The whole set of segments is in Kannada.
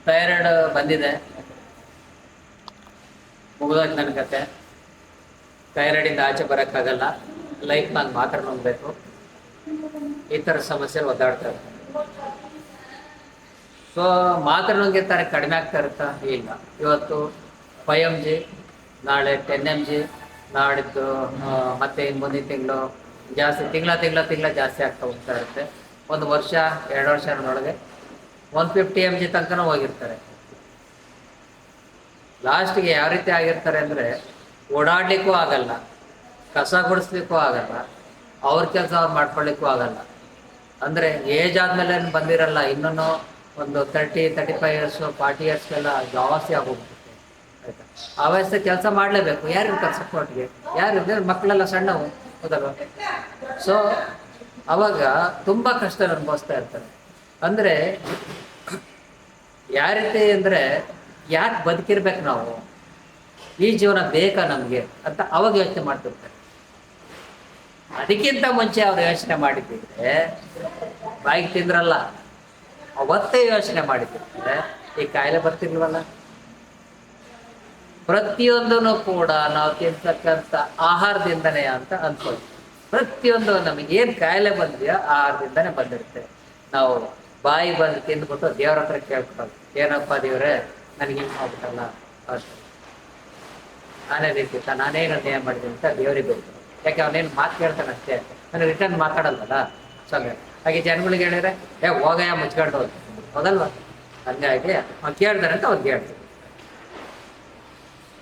ಥೈರಾಯ್ಡ್ ಬಂದಿದೆ, ಮುಗಿದೋಯ್ತು ನನ್ನ ಕತೆ. ಥೈರಾಯ್ಡಿಂದ ಆಚೆ ಬರೋಕ್ಕಾಗಲ್ಲ, ಲೈಫ್ ನಾನು ಮಾತ್ರ ನುಂಗಬೇಕು, ಈ ಥರ ಸಮಸ್ಯೆ ಒದ್ದಾಡ್ತಾ ಇರ್ತಾರೆ. ಸೊ ಮಾತ್ರ ನುಂಗಿರ್ತಾರೆ, ಕಡಿಮೆ ಆಗ್ತಾ ಇರುತ್ತಾ? ಇಲ್ಲ. ಇವತ್ತು 5 mg, ನಾಳೆ 10 mg, ನಾಡಿದ್ದು ಮತ್ತೆ ಇನ್ನು ಮುಂದಿನ ತಿಂಗಳು ಜಾಸ್ತಿ, ತಿಂಗಳ ಜಾಸ್ತಿ ಆಗ್ತಾ ಹೋಗ್ತಾ ಇರುತ್ತೆ. 1 ವರ್ಷ 2 ವರ್ಷದೊಳಗೆ 150 mg ತನಕನೂ ಹೋಗಿರ್ತಾರೆ. ಲಾಸ್ಟ್ಗೆ ಯಾವ ರೀತಿ ಆಗಿರ್ತಾರೆ ಅಂದರೆ, ಓಡಾಡಲಿಕ್ಕೂ ಆಗಲ್ಲ, ಕಸ ಗುಡಿಸ್ಲಿಕ್ಕೂ ಆಗಲ್ಲ, ಅವ್ರ ಕೆಲಸ ಅವ್ರು ಮಾಡ್ಕೊಳ್ಳಿಕ್ಕೂ ಆಗಲ್ಲ. ಅಂದರೆ ಏಜ್ ಆದಮೇಲೆ ಬಂದಿರಲ್ಲ, ಇನ್ನೂ ಒಂದು 35 ಇಯರ್ಸು 40 ಇಯರ್ಸ್ಗೆಲ್ಲ ಜಾಸ್ತಿ ಆಗೋಗ್ಬಿಡುತ್ತೆ. ಆಯಿತಾ? ಆ ವಯಸ್ಸು ಕೆಲಸ ಮಾಡಲೇಬೇಕು. ಯಾರಿರ್ತಾರೆ ಸಪೋರ್ಟ್ಗೆ? ಯಾರಿದ್ದಾರೆ? ಮಕ್ಕಳೆಲ್ಲ ಸಣ್ಣವು, ಹೌದಲ್ವ? ಸೊ ಅವಾಗ ತುಂಬ ಕಷ್ಟ ಅನುಭವಿಸ್ತಾ ಇರ್ತಾರೆ. ಅಂದರೆ ಯಾವ ರೀತಿ ಅಂದರೆ, ಯಾಕೆ ಬದುಕಿರ್ಬೇಕು ನಾವು, ಈ ಜೀವನ ಬೇಕಾ ನಮಗೆ ಅಂತ ಅವಾಗ ಯೋಚನೆ ಮಾಡ್ತಿರ್ತಾರೆ. ಅದಕ್ಕಿಂತ ಮುಂಚೆ ಅವ್ರು ಯೋಚನೆ ಮಾಡಿದ್ದಿದ್ರೆ, ಬಾಯಿಗೆ ತಿಂದ್ರಲ್ಲ ಅವತ್ತೇ ಯೋಚನೆ ಮಾಡಿದ್ದಿದ್ರೆ ಈ ಕಾಯಿಲೆ ಬರ್ತಿರ್ಲಿವಲ್ಲ. ಪ್ರತಿಯೊಂದೂ ಕೂಡ ನಾವು ತಿಂತಕ್ಕಂಥ ಆಹಾರದಿಂದನೇ ಅಂತ ಅಂದ್ಕೊಳ್ಳಿ. ಪ್ರತಿಯೊಂದು ನಮಗೆ ಏನು ಕಾಯಿಲೆ ಬಂದಿದೆಯೋ ಆಹಾರದಿಂದನೇ ಬಂದಿರುತ್ತೆ. ನಾವು ಬಾಯಿ ಬಂದು ತಿಂದ್ಬಿಟ್ಟು ದೇವ್ರ ಹತ್ರ ಕೇಳ್ಕೊಳ್ಳೋದು, ಏನಪ್ಪ ದೇವ್ರೆ ನನಗೆ ಹಿಂಗೆ ಮಾಡ್ಬಿಟ್ಟಲ್ಲ, ಅಷ್ಟು ನಾನೇ ರೀತಿತ್ತ, ನಾನೇನು ಅನ್ಯಾಯ ಮಾಡಿದ್ದೀನಿ ಅಂತ ದೇವರಿಗೆ ಬೇಕು. ಯಾಕೆ ಅವನೇನು ಮಾತು ಕೇಳ್ತಾನೆ ಅಷ್ಟೇ, ನನಗೆ ರಿಟರ್ನ್ ಮಾತಾಡಲ್ಲಲ್ಲ. ಸೊನ್ನೆ ಹಾಗೆ ಜನಗಳಿಗೆ ಹೇಳಿದ್ರೆ ಹೋಗಯ್ಯ ಮುಚ್ಕೊಂಡು ಹೋಗಿ, ಹೌದಲ್ವ? ಹಂಗಾಗಿ ಅವ್ನು ಕೇಳ್ತಾರೆ ಅಂತ ಅವ್ನು ಕೇಳ್ತಾರೆ.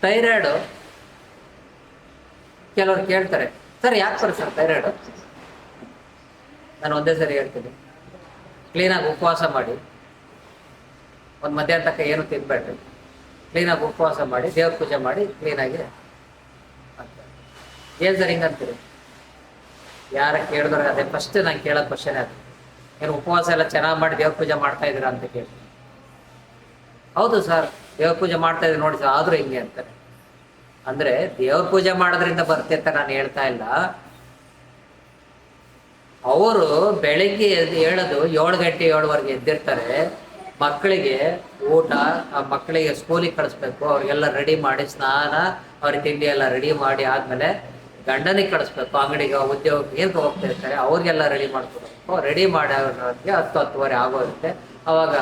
ಥೈರಾಯ್ಡು ಕೆಲವ್ರು ಕೇಳ್ತಾರೆ, ಸರ್ ಯಾಕೆ ಬರುತ್ತೆ ಸರ್ ಥೈರಾಯ್ಡು? ನಾನು ಒಂದೇ ಸರಿ ಹೇಳ್ತೀನಿ, ಕ್ಲೀನಾಗಿ ಉಪವಾಸ ಮಾಡಿ, ಒಂದು ಮಧ್ಯಾಹ್ನ ತನಕ ಏನು ತಿನ್ಬೇಡ್ರಿ, ಕ್ಲೀನಾಗಿ ಉಪವಾಸ ಮಾಡಿ, ದೇವ್ರ ಪೂಜೆ ಮಾಡಿ ಕ್ಲೀನಾಗಿ ಅಂತ. ಏನು ಸರ್ ಹಿಂಗಂತೀರಿ? ಯಾರ ಕೇಳಿದ್ರೆ ಅದೇ ಫಸ್ಟ್ ನಾನು ಕೇಳೋದು ಕ್ವಶನ್ ಅದು, ಏನು ಉಪವಾಸ ಎಲ್ಲ ಚೆನ್ನಾಗಿ ಮಾಡಿ ದೇವ್ರ ಪೂಜೆ ಮಾಡ್ತಾ ಇದ್ದೀರಾ ಅಂತ ಕೇಳಿ. ಹೌದು ಸರ್ ದೇವ್ರ ಪೂಜೆ ಮಾಡ್ತಾ ಇದ್ದೀನಿ ನೋಡಿ ಸರ್, ಆದರೂ ಹಿಂಗೆ ಅಂತಾರೆ. ಅಂದರೆ ದೇವ್ರ ಪೂಜೆ ಮಾಡೋದ್ರಿಂದ ಬರುತ್ತೆ ಅಂತ ನಾನು ಹೇಳ್ತಾ ಇಲ್ಲ. ಅವರು ಬೆಳಿಗ್ಗೆ ಹೇಳೋದು 7 ಗಂಟೆ 7ವರೆಗೆ ಎದ್ದಿರ್ತಾರೆ, ಮಕ್ಕಳಿಗೆ ಊಟ, ಆ ಮಕ್ಕಳಿಗೆ ಸ್ಕೂಲಿಗೆ ಕಳಿಸ್ಬೇಕು, ಅವ್ರಿಗೆಲ್ಲ ರೆಡಿ ಮಾಡಿ ಸ್ನಾನ, ಅವ್ರಿಗೆ ತಿಂಡಿ ಎಲ್ಲ ರೆಡಿ ಮಾಡಿ ಆದಮೇಲೆ ಗಂಡನಿಗೆ ಕಳಿಸ್ಬೇಕು, ಅಂಗಡಿಗೆ ಉದ್ಯೋಗಕ್ಕೆ ಏನು ಹೋಗ್ತಾ ಇರ್ತಾರೆ ಅವ್ರಿಗೆಲ್ಲ ರೆಡಿ ಮಾಡ್ಕೊಡ್ಬೇಕು. ರೆಡಿ ಮಾಡಿ ಅವ್ರಿಗೆ 10-10:30 ಆಗೋಗುತ್ತೆ. ಅವಾಗ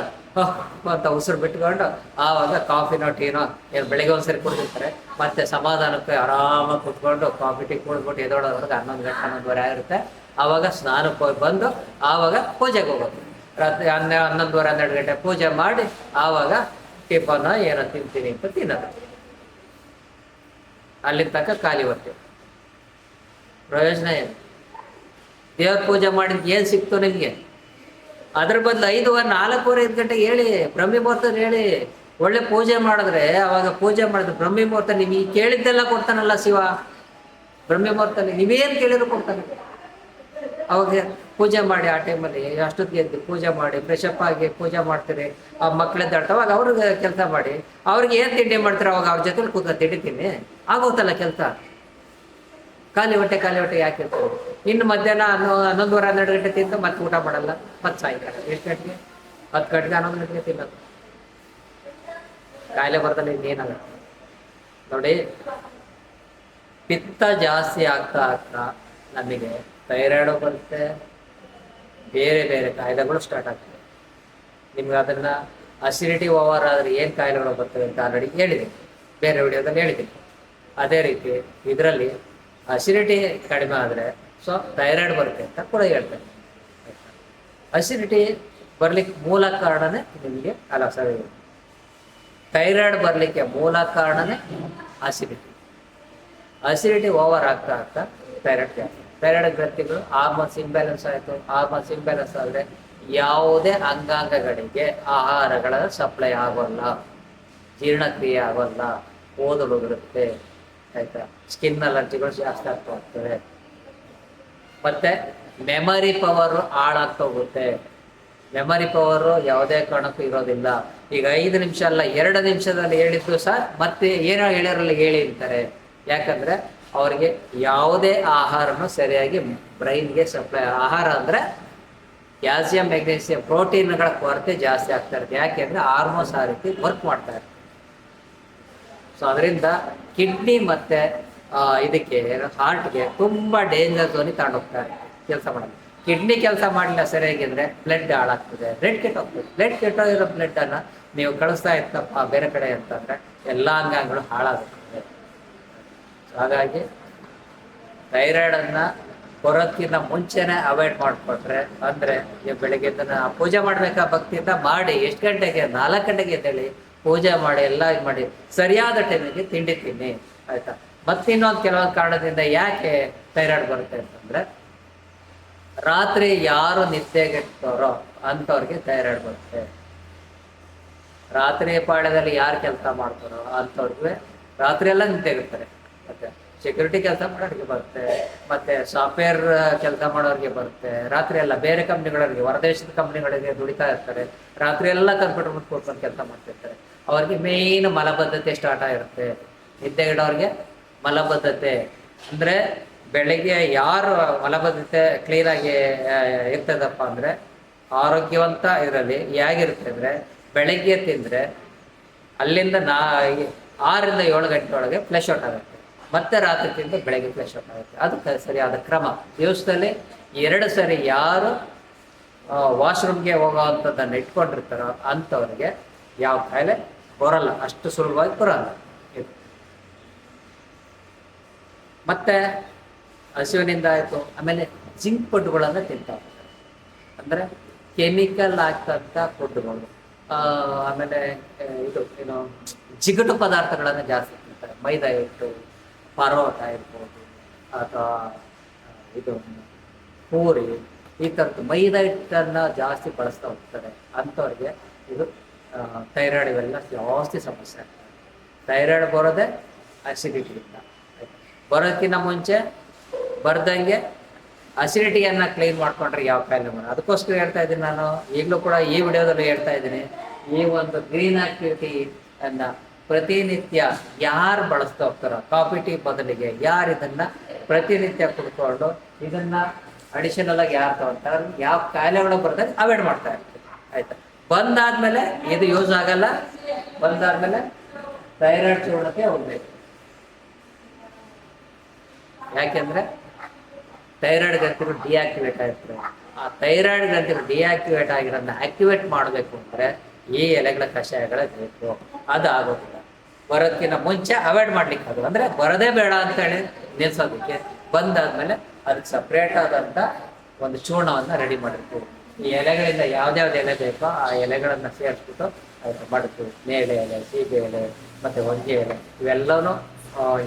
ಅಂತ ಉಸಿರು ಬಿಟ್ಕೊಂಡು ಆವಾಗ ಕಾಫಿನೋ ಟೀನೋ ಏನು ಬೆಳಿಗ್ಗೆ ಒಂದ್ಸರಿ ಕುಡಿದಿರ್ತಾರೆ, ಮತ್ತೆ ಸಮಾಧಾನಕ್ಕೆ ಆರಾಮಾಗಿ ಕುತ್ಕೊಂಡು ಕಾಫಿ ಟೀ ಕುಡಿದ್ಬಿಟ್ಟು ಎದೋಡೋದ್ರಿಗೆ 11 ಗಂಟೆ 11:30 ಆಗಿರುತ್ತೆ. ಆವಾಗ ಸ್ನಾನಕ್ಕೆ ಹೋಗಿ ಬಂದು ಆವಾಗ ಪೂಜೆಗೆ ಹೋಗೋದು. ರಾತ್ರಿ 11:30 12 ಗಂಟೆ ಪೂಜೆ ಮಾಡಿ ಆವಾಗ ಟಿಫನ್ ಏನೋ ತಿಂತೀನಿ ಅಂತ ತಿನ್ನೋದು. ಅಲ್ಲಿನ ತನಕ ಖಾಲಿ ಹೊಟ್ಟೆ. ಪ್ರಯೋಜನ ಏನು? ದೇವ್ರ ಪೂಜೆ ಮಾಡಿದ್ ಏನು ಸಿಕ್ತು ನಿಮಗೆ? ಅದ್ರ ಬದಲು 4:45 ಗಂಟೆಗೆ ಹೇಳಿ, ಬ್ರಹ್ಮಿ ಮುಹೂರ್ತದ ಹೇಳಿ, ಒಳ್ಳೆ ಪೂಜೆ ಮಾಡಿದ್ರೆ ಅವಾಗ ಪೂಜೆ ಮಾಡಿದ್ರೆ ಬ್ರಹ್ಮಿ ಮುಹೂರ್ತ ನೀವು ಕೇಳಿದ್ದೆಲ್ಲ ಕೊಡ್ತಾನಲ್ಲ ಶಿವ. ಬ್ರಹ್ಮಿ ಮುಹೂರ್ತಲ್ಲಿ ನೀವೇನು ಕೇಳಿದ್ರು ಕೊಡ್ತಾನೆ. ಅವಾಗ ಪೂಜೆ ಮಾಡಿ, ಆ ಟೈಮಲ್ಲಿ ಅಷ್ಟೊತ್ತಿಗೆ ಎದ್ದು ಪೂಜೆ ಮಾಡಿ ಫ್ರೆಶಪ್ ಆಗಿ ಪೂಜೆ ಮಾಡ್ತೀರಿ. ಆ ಮಕ್ಕಳೆದ್ದಾಡ್ತ ಅವಾಗ ಅವ್ರಿಗೆ ಕೆಲಸ ಮಾಡಿ, ಅವ್ರಿಗೆ ಏನು ತಿಂಡಿ ಮಾಡ್ತಾರೆ ಅವಾಗ ಅವ್ರ ಜೊತೆಲಿ ಕೂತ್ಕೊಂಡು ತಿಂಡಿತೀನಿ ಆಗೋತಲ್ಲ ಕೆಲಸ. ಖಾಲಿ ಹೊಟ್ಟೆ ಯಾಕೆ ಇರ್ತಾರೆ? ಇನ್ನು ಮಧ್ಯಾಹ್ನ 11:30 12 ಗಂಟೆ ತಿಂದು ಮತ್ತೆ ಊಟ ಮಾಡಲ್ಲ, ಮತ್ತೆ ಸಾಯಂಕಾಲ ಎಷ್ಟು ಗಂಟೆಗೆ? 10 ಗಂಟೆಗೆ 11 ಗಂಟೆಗೆ ತಿನ್ನೋದು. ಕಾಯಿಲೆ ಬರ್ತಲ್ಲ ಇನ್ನೇನಾಗುತ್ತೆ ನೋಡಿ. ಪಿತ್ತ ಜಾಸ್ತಿ ಆಗ್ತಾ ನಮಗೆ ಥೈರಾಯ್ಡು ಬರುತ್ತೆ, ಬೇರೆ ಕಾಯಿಲೆಗಳು ಸ್ಟಾರ್ಟ್ ಆಗ್ತವೆ. ನಿಮ್ಗೆ ಅದನ್ನು ಅಸಿಡಿಟಿ ಓವರ್ ಆದರೆ ಏನು ಕಾಯಿಲೆಗಳು ಬರ್ತವೆ ಅಂತ ಆಲ್ರೆಡಿ ಹೇಳಿದ್ದೀನಿ, ಬೇರೆ ವಿಡಿಯೋದಲ್ಲಿ ಹೇಳಿದ್ದೀನಿ. ಅದೇ ರೀತಿ ಇದರಲ್ಲಿ ಅಸಿಡಿಟಿ ಕಡಿಮೆ ಆದರೆ ಸೊ ಥೈರಾಯ್ಡ್ ಬರುತ್ತೆ ಅಂತ ಕೂಡ ಹೇಳ್ತಾರೆ. ಅಸಿಡಿಟಿ ಬರಲಿಕ್ಕೆ ಮೂಲ ಕಾರಣನೇ ನಿಮಗೆ ಥೈರಾಯ್ಡ್ ಬರಲಿಕ್ಕೆ ಮೂಲ ಕಾರಣನೇ ಅಸಿಡಿಟಿ ಓವರ್ ಆಗ್ತಾ ಥೈರಾಯ್ಡ್ ಗ್ರಂಥಿಗಳು ಹಾರ್ಮೋನ್ಸ್ ಇಂಬ್ಯಾಲೆನ್ಸ್ ಆಯಿತು. ಹಾರ್ಮೋನ್ಸ್ ಇಂಬ್ಯಾಲೆನ್ಸ್ ಆದರೆ ಯಾವುದೇ ಅಂಗಾಂಗಗಳಿಗೆ ಆಹಾರಗಳ ಸಪ್ಲೈ ಆಗೋಲ್ಲ, ಜೀರ್ಣಕ್ರಿಯೆ ಆಗೋಲ್ಲ, ಓದಲು ಬರುತ್ತೆ, ಆಯಿತಾ? ಸ್ಕಿನ್ ಅಲರ್ಜಿಗಳು ಜಾಸ್ತಿ ಆಗ್ತಾ ಹೋಗ್ತವೆ, ಮತ್ತು ಮೆಮರಿ ಪವರು ಹಾಳಾಗ್ತಾ ಹೋಗುತ್ತೆ. ಮೆಮರಿ ಪವರು ಯಾವುದೇ ಕಾರಣಕ್ಕೂ ಇರೋದಿಲ್ಲ. ಈಗ 5 ನಿಮಿಷ ಅಲ್ಲ 2 ನಿಮಿಷದಲ್ಲಿ ಹೇಳಿದ್ದು ಸಹ ಮತ್ತೆ ಏನೋ ಹೇಳಿರಲ್ಲ ಹೇಳಿ ಅಂತಾರೆ. ಯಾಕಂದರೆ ಅವರಿಗೆ ಯಾವುದೇ ಆಹಾರನೂ ಸರಿಯಾಗಿ ಬ್ರೈನ್ಗೆ ಸಪ್ಲೈ, ಆಹಾರ ಅಂದರೆ ಕ್ಯಾಲ್ಸಿಯಂ ಮೆಗ್ನೀಸಿಯಂ ಪ್ರೋಟೀನ್ಗಳ ಕೊರತೆ ಜಾಸ್ತಿ ಆಗ್ತಾ ಇರುತ್ತೆ. ಯಾಕೆಂದರೆ ಹಾರ್ಮೋನ್ಸ್ ಆ ರೀತಿ ವರ್ಕ್ ಮಾಡ್ತಾ ಇರುತ್ತೆ. ಸೊ ಅದರಿಂದ ಕಿಡ್ನಿ ಮತ್ತು ಇದಕ್ಕೆ ಹಾರ್ಟ್ಗೆ ತುಂಬ ಡೇಂಜರ್ ಝೋನಿಗೆ ತಗೊಂಡೋಗ್ತಾರೆ ಕೆಲಸ ಮಾಡೋದು. ಕಿಡ್ನಿ ಕೆಲಸ ಮಾಡಲಿಲ್ಲ ಸರಿಯಾಗಿದ್ರೆ ಬ್ಲಡ್ ಹಾಳಾಗ್ತದೆ, ಬ್ಲಡ್ ಕೆಟ್ಟೋಗ್ತದೆ. ಬ್ಲಡ್ ಕೆಟ್ಟೋಗಿರೋ ಬ್ಲಡ್ಡನ್ನು ನೀವು ಕಳಿಸ್ತಾ ಇರ್ತಪ್ಪ ಬೇರೆ ಕಡೆ ಅಂತಂದರೆ ಎಲ್ಲ ಅಂಗಾಂಗಗಳು ಹಾಳಾಗುತ್ತದೆ. ಹಾಗಾಗಿ ಥೈರಾಯ್ಡನ್ನು ಬರೋದಕ್ಕಿಂತ ಮುಂಚೆನೇ ಅವಾಯ್ಡ್ ಮಾಡಿಕೊಟ್ರೆ, ಅಂದರೆ ಬೆಳಗ್ಗೆ ಪೂಜೆ ಮಾಡಬೇಕಾ ಭಕ್ತಿಯಿಂದ ಮಾಡಿ, ಎಷ್ಟು ಗಂಟೆಗೆ 4 ಗಂಟೆಗೆ ಎದ್ದೇಳಿ ಪೂಜೆ ಮಾಡಿ ಎಲ್ಲ ಇದು ಮಾಡಿ ಸರಿಯಾದ ಟೈಮಿಗೆ ತಿಂಡಿ ತಿನ್ನಿ, ಆಯಿತಾ. ಮತ್ತಿನ್ನೊಂದು ಕೆಲವೊಂದು ಕಾರಣದಿಂದ ಯಾಕೆ ಥೈರಾಯ್ಡ್ ಬರುತ್ತೆ ಅಂತಂದರೆ, ರಾತ್ರಿ ಯಾರು ನಿದ್ದೆಗೆಡ್ತಾರೋ ಅಂಥವ್ರಿಗೆ ಥೈರಾಯ್ಡ್ ಬರುತ್ತೆ. ರಾತ್ರಿ ಪಾಳ್ಯದಲ್ಲಿ ಯಾರು ಕೆಲಸ ಮಾಡ್ತಾರೋ ಅಂಥವ್ರಿಗೆ ರಾತ್ರಿ ಎಲ್ಲ ನಿದ್ದೆಗಿರ್ತಾರೆ. ಮತ್ತೆ ಸೆಕ್ಯೂರಿಟಿ ಕೆಲಸ ಮಾಡೋರಿಗೆ ಬರುತ್ತೆ, ಮತ್ತು ಸಾಫ್ಟ್ವೇರ್ ಕೆಲಸ ಮಾಡೋರಿಗೆ ಬರುತ್ತೆ. ರಾತ್ರಿ ಎಲ್ಲ ಬೇರೆ ಕಂಪ್ನಿಗಳವರಿಗೆ, ಹೊರದೇಶದ ಕಂಪ್ನಿಗಳಿಗೆ ದುಡಿತಾ ಇರ್ತಾರೆ, ರಾತ್ರಿ ಎಲ್ಲ ಕಂಪ್ಯೂಟರ್ ಮುಂದೆ ಕೂತ್ಕೊಂಡು ಕೆಲಸ ಮಾಡ್ತಿರ್ತಾರೆ. ಅವ್ರಿಗೆ ಮೇಯ್ನ್ ಮಲಬದ್ಧತೆ ಸ್ಟಾರ್ಟ್ ಆಗಿರುತ್ತೆ. ನಿದ್ದೆಗಿಡೋರಿಗೆ ಮಲಬದ್ಧತೆ ಅಂದರೆ ಬೆಳಗ್ಗೆ ಯಾರು ಮಲಬದ್ಧತೆ ಕ್ಲೀನಾಗಿ ಇರ್ತದಪ್ಪ ಅಂದರೆ ಆರೋಗ್ಯವಂತ ಇದರಲ್ಲಿ ಹೇಗಿರುತ್ತೆ ಅಂದರೆ, ಬೆಳಗ್ಗೆ ತಿಂದರೆ ಅಲ್ಲಿಂದ 6 ರಿಂದ 7 ಗಂಟೆ ಒಳಗೆ ಫ್ಲೆಶ್ ಔಟ್ ಆಗುತ್ತೆ. ಮತ್ತೆ ರಾತ್ರಿ ತಿಂದು ಬೆಳಗ್ಗೆ ಫ್ಲೆಶ್ ಔಟ್ ಆಗುತ್ತೆ. ಅದು ಸರಿಯಾದ ಕ್ರಮ. ದಿವಸದಲ್ಲಿ 2 ಸರಿ ಯಾರು ವಾಶ್ರೂಮ್ಗೆ ಹೋಗೋ ಅಂಥದ್ದನ್ನು ಇಟ್ಕೊಂಡಿರ್ತಾರೋ ಅಂಥವ್ರಿಗೆ ಯಾವ ಕಾಯಿಲೆ ಬರೋಲ್ಲ, ಅಷ್ಟು ಸುಲಭವಾಗಿ ಬರೋಲ್ಲ. ಇದು ಮತ್ತೆ ಹಸಿವಿನಿಂದ ಆಯಿತು. ಆಮೇಲೆ ಜಿಂಕ್ ಫುಡ್ಗಳನ್ನು ತಿಂತಾ ಹೋಗ್ತಾರೆ, ಅಂದರೆ ಕೆಮಿಕಲ್ ಆಗ್ತಂಥ ಫುಡ್ಗಳು. ಆಮೇಲೆ ಇದು ಏನು ಜಿಗುಟು ಪದಾರ್ಥಗಳನ್ನು ಜಾಸ್ತಿ ತಿಂತಾರೆ. ಮೈದಾ ಹಿಟ್ಟು, ಪರೋಟ ಇರ್ಬೋದು, ಅಥವಾ ಇದು ಪೂರಿ, ಈ ಥರದ್ದು ಮೈದಾ ಹಿಟ್ಟನ್ನು ಜಾಸ್ತಿ ಬಳಸ್ತಾ ಹೋಗ್ತಾರೆ. ಅಂಥವ್ರಿಗೆ ಇದು ಥೈರಾಯ್ಡ್ ಇವೆಲ್ಲ ಜಾಸ್ತಿ ಸಮಸ್ಯೆ ಆಗ್ತದೆ. ಥೈರಾಯ್ಡ್ ಬರೋದೇ ಅಸಿಡಿಟಿಯಿಂದ. ಬರೋದಕ್ಕಿಂತ ಮುಂಚೆ ಬರ್ದಂಗೆ ಅಸಿಡಿಟಿಯನ್ನು ಕ್ಲೀನ್ ಮಾಡ್ಕೊಂಡ್ರೆ ಯಾವ ಕಾಯಿಲೆ ಬರೋದು. ಅದಕ್ಕೋಸ್ಕರ ಹೇಳ್ತಾ ಇದ್ದೀನಿ ನಾನು, ಈಗಲೂ ಕೂಡ ಈ ವಿಡಿಯೋದಲ್ಲಿ ಹೇಳ್ತಾ ಇದ್ದೀನಿ, ಈ ಒಂದು ಗ್ರೀನ್ ಆಕ್ಟಿವಿಟಿಯನ್ನು ಪ್ರತಿನಿತ್ಯ ಯಾರು ಬಳಸ್ತಾ ಹೋಗ್ತಾರೋ, ಕಾಫಿ ಟೀ ಬದಲಿಗೆ ಯಾರು ಇದನ್ನು ಪ್ರತಿನಿತ್ಯ ಕುಡ್ಕೊಂಡು ಇದನ್ನು ಅಡಿಷನಲ್ ಆಗಿ ಯಾರು ತಗೊಳ್ತಾರೆ, ಯಾವ ಕಾಯಿಲೆಗಳು ಬರ್ತದೆ ಅವಾಯ್ಡ್ ಮಾಡ್ತಾ ಇರ್ತೀವಿ, ಆಯಿತಾ. ಬಂದಾದ್ಮೇಲೆ ಇದು ಯೂಸ್ ಆಗಲ್ಲ. ಬಂದಾದ್ಮೇಲೆ ಥೈರಾಯ್ಡ್ ಚೂರ್ಣಕ್ಕೆ ಹೋಗ್ಬೇಕು. ಯಾಕೆಂದರೆ ಥೈರಾಯ್ಡ್ ಗ್ರಂಥಿಗಳು ಡಿಆಕ್ಟಿವೇಟ್ ಆಗಿರ್ತವೆ. ಆ ಥೈರಾಯ್ಡ್ ಗ್ರಂಥಿಗಳು ಡಿಆಕ್ಟಿವೇಟ್ ಆಗಿರೋದನ್ನ ಆಕ್ಟಿವೇಟ್ ಮಾಡಬೇಕು ಅಂದರೆ ಈ ಎಲೆಗಳ ಕಷಾಯಗಳೇ ಬೇಕು. ಅದು ಆಗೋದಿಲ್ಲ. ಬರೋದಕ್ಕಿಂತ ಮುಂಚೆ ಅವಾಯ್ಡ್ ಮಾಡ್ಲಿಕ್ಕೆ ಅದು, ಅಂದರೆ ಬರೋದೇ ಬೇಡ ಅಂತೇಳಿ ನಿಲ್ಸೋದಕ್ಕೆ, ಬಂದಾದ್ಮೇಲೆ ಅದಕ್ಕೆ ಸಪ್ರೇಟ್ ಆದಂಥ ಒಂದು ಚೂರ್ಣವನ್ನು ರೆಡಿ ಮಾಡಿರ್ತೀವಿ. ಈ ಎಲೆಗಳಿಂದ ಯಾವ್ದ್ಯಾವ್ದು ಎಲೆ ಬೇಕೋ ಆ ಎಲೆಗಳನ್ನು ಸೇರಿಸ್ಬಿಟ್ಟು ಅದನ್ನು ಮಾಡ್ತೀವಿ. ನೇರಳೆ ಎಲೆ, ಸೀಬೆ ಎಲೆ ಮತ್ತು ಹೊಂಗೆ ಎಲೆ, ಇವೆಲ್ಲವೂ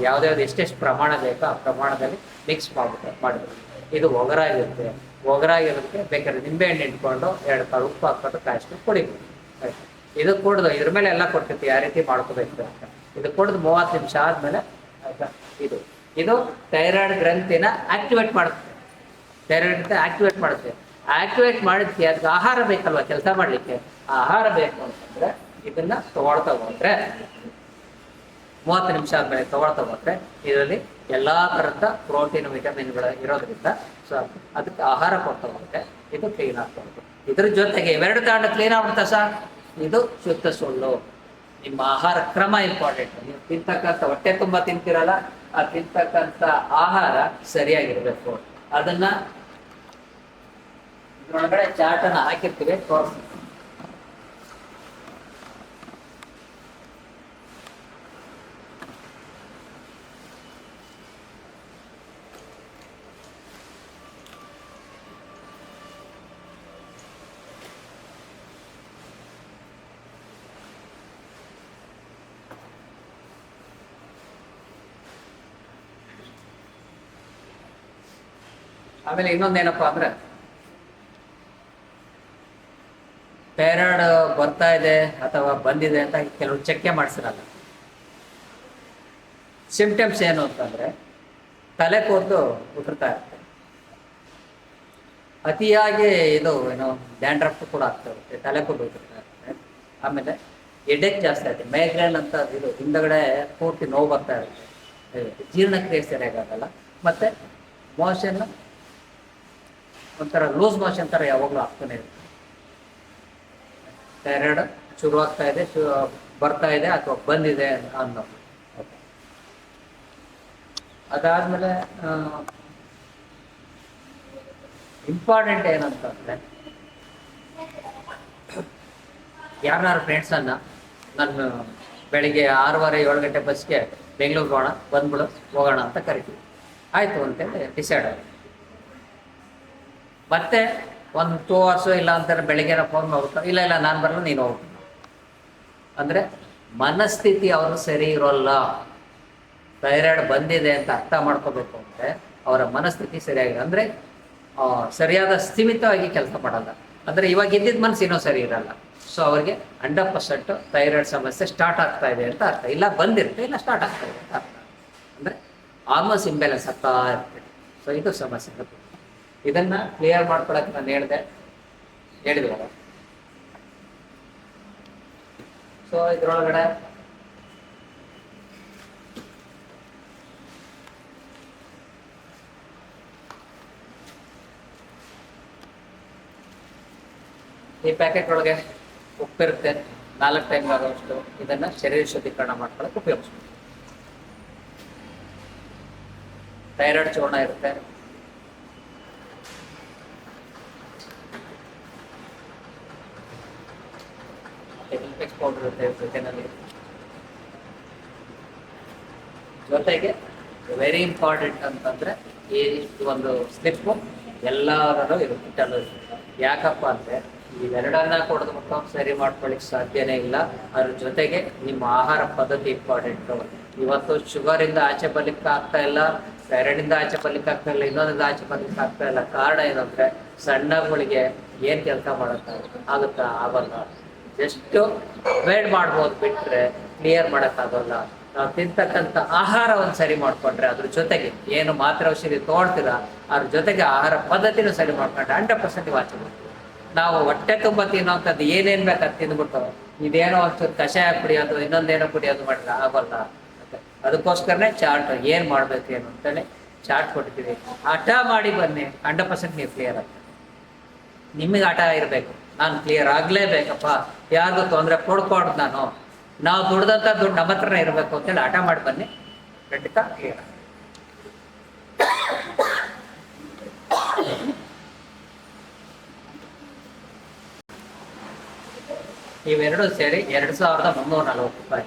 ಯಾವ್ದ್ಯಾವ್ದು ಎಷ್ಟೆಷ್ಟು ಪ್ರಮಾಣ ಬೇಕೋ ಆ ಪ್ರಮಾಣದಲ್ಲಿ ಮಿಕ್ಸ್ ಮಾಡಿಬಿಟ್ಟು ಇದು ಒಗರಾಗಿರುತ್ತೆ. ಒಗರಾಗಿರೋದಕ್ಕೆ ಬೇಕಾದ್ರೆ ನಿಂಬೆಹಣ್ಣು ಇಟ್ಕೊಂಡು 2 ಕಾಳು ಉಪ್ಪು ಹಾಕ್ಕೊಂಡು ಕಾಯಿಸ್ಕೊಂಡು ಕುಡಿಬೇಕು, ಆಯ್ತು. ಇದು ಕುಡಿದು ಇದ್ರ ಮೇಲೆ ಎಲ್ಲ ಕೊಡ್ತೀವಿ ಯಾವ ರೀತಿ ಮಾಡ್ಕೋಬೇಕು ಅಂತ. ಇದು ಕುಡಿದು 30 ನಿಮಿಷ ಆದಮೇಲೆ, ಆಯಿತಾ, ಇದು ಥೈರಾಯ್ಡ್ ಗ್ರಂಥಿನ ಆಕ್ಟಿವೇಟ್ ಮಾಡುತ್ತೆ. ಥೈರಾಯ್ಡ್ ಗ್ರಂಥಿ ಆಕ್ಟಿವೇಟ್ ಮಾಡುತ್ತೆ. ಆಕ್ಟಿವೇಟ್ ಮಾಡಿದ್ಕೆ ಅದಕ್ಕೆ ಆಹಾರ ಬೇಕಲ್ವ ಕೆಲಸ ಮಾಡಲಿಕ್ಕೆ. ಆಹಾರ ಬೇಕು ಅಂತಂದರೆ ಇದನ್ನು ತೊಗೊಳ್ತಾ ಹೋದರೆ 30 ನಿಮಿಷ ಆದಮೇಲೆ ತೊಗೊಳ್ತಾ ಹೋದರೆ ಇದರಲ್ಲಿ ಎಲ್ಲ ಥರದ ಪ್ರೋಟೀನ್ ವಿಟಮಿನ್ಗಳು ಇರೋದ್ರಿಂದ ಸೊ ಅದಕ್ಕೆ ಆಹಾರ ಕೊಡ್ತಾ ಹೋಗುತ್ತೆ. ಇದು ಕ್ಲೀನ್ ಆಗ್ತಾ ಹೋಗುತ್ತೆ. ಇದ್ರ ಜೊತೆಗೆ ಇವೆರಡು ತಾಂಡ ಕ್ಲೀನ್ ಆಗ್ಬಿಡ್ತಾ ಸರ್, ಇದು ಶುದ್ಧ ಸುಳ್ಳು. ನಿಮ್ಮ ಆಹಾರ ಕ್ರಮ ಇಂಪಾರ್ಟೆಂಟ್. ನೀವು ತಿಂತಕ್ಕಂಥ ಹೊಟ್ಟೆ ತುಂಬ ತಿಂತಿರಲ್ಲ, ಆ ತಿಂತಕ್ಕಂಥ ಆಹಾರ ಸರಿಯಾಗಿರಬೇಕು. ಅದನ್ನು ಇದ್ರೊಳಗಡೆ ಚಾರ್ಟನ್ನು ಹಾಕಿರ್ತೀವಿ, ತೋರಿಸ್ತೀವಿ. ಆಮೇಲೆ ಇನ್ನೊಂದೇನಪ್ಪ ಅಂದ್ರೆ, ಥೈರಾಯ್ಡ್ ಬರ್ತಾ ಇದೆ ಅಥವಾ ಬಂದಿದೆ ಅಂತ ಕೆಲವರು ಚೆಕ್ಕೆ ಮಾಡಿಸಿರಲ್ಲ. ಸಿಂಪ್ಟಮ್ಸ್ ಏನು ಅಂತಂದರೆ, ತಲೆ ಕೂದಲು ಉದುರ್ತಾ ಇರುತ್ತೆ, ಅತಿಯಾಗಿ ಇದು ಏನೋ ಡ್ಯಾಂಡ್ರಫ್ ಕೂಡ ಆಗ್ತಾ ಇರುತ್ತೆ, ತಲೆ ಕೂದಲು ಉದುರ್ತಾ ಇರುತ್ತೆ. ಆಮೇಲೆ ಹೆಡ್ಏಕ್ ಜಾಸ್ತಿ ಆಗುತ್ತೆ, ಮೈಗ್ರೇನ್ ಅಂತ ಇದು ಹಿಂದಗಡೆ ಪೂರ್ತಿ ನೋವು ಬರ್ತಾ ಇರುತ್ತೆ, ಜೀರ್ಣಕ್ರಿಯೆ ಸರಿಯಾಗಲ್ಲ, ಮತ್ತು ಮೋಷನ್ ಒಂಥರ ಲೂಸ್ ಮೋಷನ್ ಥರ ಯಾವಾಗಲೂ ಆಗ್ತಾನೆ ಇರುತ್ತೆ. ಥೈರಾಯ್ಡ್ ಶುರುವಾಗ್ತಾ ಇದೆ, ಬರ್ತಾ ಇದೆ ಅಥವಾ ಬಂದಿದೆ ಅನ್ನೋದು. ಅದಾದಮೇಲೆ ಇಂಪಾರ್ಟೆಂಟ್ ಏನಂತಂದರೆ, ಯಾರು ಫ್ರೆಂಡ್ಸನ್ನು ನಾನು ಬೆಳಿಗ್ಗೆ 6:15 7 ಗಂಟೆ ಬಸ್ಗೆ ಬೆಂಗಳೂರಿಗೆ ಹೋಗೋಣ, ಬಂದ್ಬಿಡು ಹೋಗೋಣ ಅಂತ ಕರಿತೀವಿ. ಆಯಿತು ಅಂತೇಳಿ ಡಿಸೈಡ್ ಆಗಿ ಮತ್ತೆ ಒಂದು 2 hours ಇಲ್ಲ ಅಂತಾರೆ, ಬೆಳಿಗ್ಗೆ ಫೋನ್ ಮಾಡ್ಬಿಟ್ಟು ಇಲ್ಲ ನಾನು ಬರಲ್ಲ ನೀನು ಹೋಗ್ತೀನಿ ಅಂದರೆ ಮನಸ್ಥಿತಿ ಅವರು ಸರಿ ಇರೋಲ್ಲ. ಥೈರಾಯ್ಡ್ ಬಂದಿದೆ ಅಂತ ಅರ್ಥ ಮಾಡ್ಕೋಬೇಕು ಅಂದರೆ ಅವರ ಮನಸ್ಥಿತಿ ಸರಿಯಾಗಿದೆ, ಅಂದರೆ ಸರಿಯಾದ ಸ್ಥಿಮಿತವಾಗಿ ಕೆಲಸ ಮಾಡಲ್ಲ. ಅಂದರೆ ಇವಾಗ ಇದ್ದಿದ್ದ ಮನಸ್ಸು ಇನ್ನೂ ಸರಿ ಇರಲ್ಲ. ಸೊ ಅವ್ರಿಗೆ 100% ಥೈರಾಯ್ಡ್ ಸಮಸ್ಯೆ ಸ್ಟಾರ್ಟ್ ಆಗ್ತಾ ಇದೆ ಅಂತ ಅರ್ಥ. ಇಲ್ಲ ಬಂದಿರುತ್ತೆ, ಇಲ್ಲ ಸ್ಟಾರ್ಟ್ ಆಗ್ತಾ ಇದೆ ಅಂತ ಅರ್ಥ. ಅಂದರೆ ಹಾರ್ಮೋನ್ಸ್ ಇಂಬ್ಯಾಲೆನ್ಸ್ ಆಗ್ತಾ ಇರ್ತದೆ. ಸೊ ಇದು ಸಮಸ್ಯೆ. ಇದನ್ನು ಕ್ಲಿಯರ್ ಮಾಡ್ಕೊಳಕ್ಕೆ ನಾನು ಹೇಳಿದ್ವಲ್ಲ. ಸೊ ಇದರೊಳಗಡೆ ಈ ಪ್ಯಾಕೆಟ್ ಒಳಗೆ ಉಪ್ಪಿರುತ್ತೆ, 4 ಟೈಮ್ ಆಗೋಷ್ಟು. ಇದನ್ನು ಶರೀರ ಶುದ್ಧೀಕರಣ ಮಾಡ್ಕೊಳ್ಳೋಕೆ ಉಪಯೋಗಿಸ್ಬೋದು. ಥೈರಾಯ್ಡ್ ಚೂರ್ಣ ಇರುತ್ತೆ, ಪೌಡರ್ ಇರುತ್ತೆ ಜೊತೆನಲ್ಲಿ. ಜೊತೆಗೆ ವೆರಿ ಇಂಪಾರ್ಟೆಂಟ್ ಅಂತಂದರೆ ಈ ಒಂದು ಸ್ಲಿಪ್ಪು ಎಲ್ಲರೂ ಇರುತ್ತೆ, ಚಲೋ ಇರುತ್ತೆ. ಯಾಕಪ್ಪ ಅಂದರೆ ಇವೆರಡನ್ನ ಕೊಡೋದ್ಬಿಟ್ಟು ಸರಿ ಮಾಡ್ಕೊಳ್ಳಿಕ್ಕೆ ಸಾಧ್ಯನೇ ಇಲ್ಲ. ಅದ್ರ ಜೊತೆಗೆ ನಿಮ್ಮ ಆಹಾರ ಪದ್ಧತಿ ಇಂಪಾರ್ಟೆಂಟು. ಇವತ್ತು ಶುಗರಿಂದ ಆಚೆ ಬರ್ಲಿಕ್ಕೆ ಆಗ್ತಾ ಇಲ್ಲ, ಥೈರಾಯ್ಡಿಂದ ಆಚೆ ಬರ್ಲಿಕ್ಕೆ ಆಗ್ತಾ ಇಲ್ಲ, ಇನ್ನೊಂದಿಂದ ಆಚೆ ಬರ್ಲಿಕ್ಕೆ ಆಗ್ತಾ ಇಲ್ಲ. ಕಾರಣ ಏನಂದರೆ ಸಣ್ಣಗಳಿಗೆ ಏನು ಕೆಲಸ ಆಗುತ್ತಾ ಆಗಲ್ಲ. ಜಸ್ಟು ಅವಾಯ್ಡ್ ಮಾಡ್ಬೋದು, ಬಿಟ್ಟರೆ ಕ್ಲಿಯರ್ ಮಾಡೋಕ್ಕಾಗಲ್ಲ. ನಾವು ತಿಂತಕ್ಕಂಥ ಆಹಾರವನ್ನು ಸರಿ ಮಾಡಿಕೊಂಡ್ರೆ, ಅದ್ರ ಜೊತೆಗೆ ಏನು ಮಾತ್ರೆ ಔಷಧಿ ತೊಗೊಳ್ತೀರ ಅದ್ರ ಜೊತೆಗೆ ಆಹಾರ ಪದ್ಧತಿನೂ ಸರಿ ಮಾಡ್ಕೊಂಡ್ರೆ 100% ವಾಚ್ ಮಾಡ್ತೀವಿ. ನಾವು ಹೊಟ್ಟೆ ತುಂಬ ತಿನ್ನೋಂಥದ್ದು ಏನೇನು ಬೇಕು ಅದು ತಿಂದ್ಬಿಟ್ಟು ಇದೇನೋ ಒಂಚೂರು ಕಷಾಯ ಕುಡಿಯೋದು ಇನ್ನೊಂದೇನೋ ಕುಡಿಯೋದು ಮಾಡಿದ್ರೆ ಆಗೋಲ್ಲ. ಅದಕ್ಕೋಸ್ಕರನೇ ಚಾರ್ಟ್ ಏನು ಮಾಡಬೇಕು ಏನು ಅಂತೇಳಿ ಚಾರ್ಟ್ ಕೊಡ್ತೀವಿ. ಹಠ ಮಾಡಿ ಬನ್ನಿ, 100% ನೀವು ಕ್ಲಿಯರ್ ಆಗ್ತದೆ. ನಿಮಗೆ ಹಠ ಇರಬೇಕು, ನಾನು ಕ್ಲಿಯರ್ ಆಗಲೇಬೇಕಪ್ಪ, ಯಾರಿಗೂ ತೊಂದರೆ ಕೊಡ್ಕೊಡ್ದು ನಾವು ದುಡ್ದಂಥ ದುಡ್ಡು ನಮ್ಮ ಹತ್ರನೇ ಇರಬೇಕು ಅಂತೇಳಿ ಹಠ ಮಾಡಿ ಬನ್ನಿ, ಖಂಡಿತ ಕ್ಲಿಯರ್. ಇವೆರಡು ಸೇರಿ 2340 ರೂಪಾಯಿ.